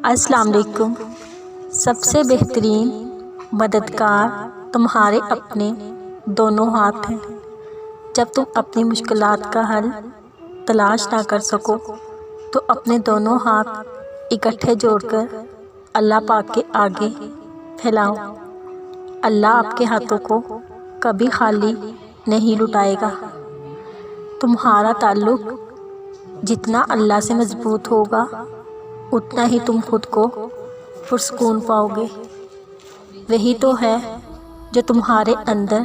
السلام علیکم۔ سب سے بہترین مددگار تمہارے اپنے دونوں ہاتھ ہیں۔ جب تم اپنی مشکلات کا حل تلاش نہ کر سکو تو اپنے دونوں ہاتھ اکٹھے جوڑ کر اللہ پاک کے آگے پھیلاؤ۔ اللہ آپ کے ہاتھوں کو کبھی خالی نہیں لوٹائے گا۔ تمہارا تعلق جتنا اللہ سے مضبوط ہوگا اتنا ہی تم خود کو پرسکون پاؤ گے۔ وہی تو ہے جو تمہارے اندر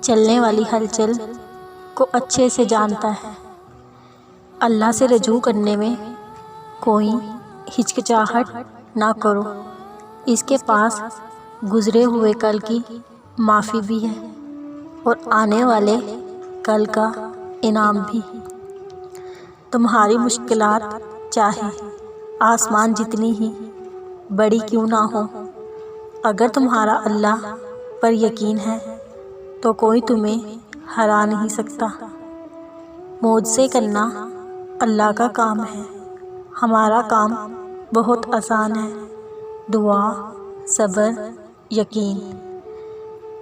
چلنے والی ہلچل کو اچھے سے جانتا ہے۔ اللہ سے رجوع کرنے میں کوئی ہچکچاہٹ نہ کرو۔ اس کے پاس گزرے ہوئے کل کی معافی بھی ہے اور آنے والے کل کا انعام بھی۔ تمہاری مشکلات چاہے آسمان جتنی ہی بڑی کیوں نہ ہو، اگر تمہارا اللہ پر یقین ہے تو کوئی تمہیں ہرا نہیں سکتا۔ معجزے کرنا اللہ کا کام ہے، ہمارا کام بہت آسان ہے۔ دعا، صبر، یقین۔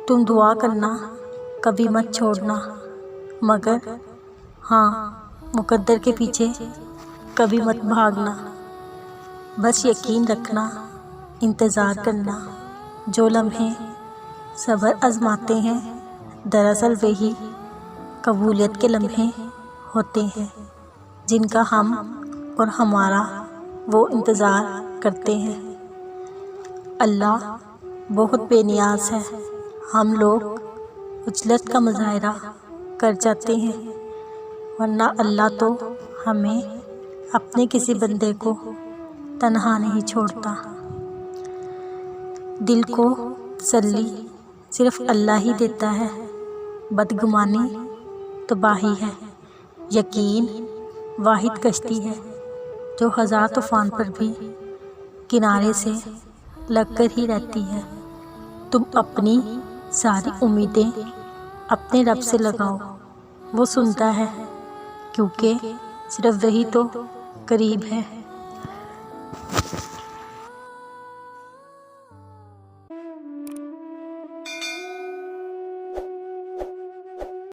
تم دعا کرنا کبھی مت چھوڑنا، مگر ہاں مقدر کے پیچھے کبھی مت بھاگنا۔ بس یقین رکھنا، انتظار کرنا۔ جو لمحے صبر آزماتے ہیں دراصل وہی قبولیت کے لمحے ہوتے ہیں جن کا ہم اور ہمارا وہ انتظار کرتے ہیں۔ اللہ بہت بے نیاز ہے۔ ہم لوگ عجلت کا مظاہرہ کر جاتے ہیں، ورنہ اللہ تو ہمیں اپنے کسی بندے کو تنہا نہیں چھوڑتا۔ دل کو تسلی صرف اللہ ہی دیتا ہے، بدگمانی تباہی ہے۔ یقین واحد کشتی ہے جو ہزار طوفان پر بھی کنارے سے لگ کر ہی رہتی ہے۔ تم اپنی ساری امیدیں اپنے رب سے لگاؤ، وہ سنتا ہے کیونکہ صرف وہی تو قریب ہے۔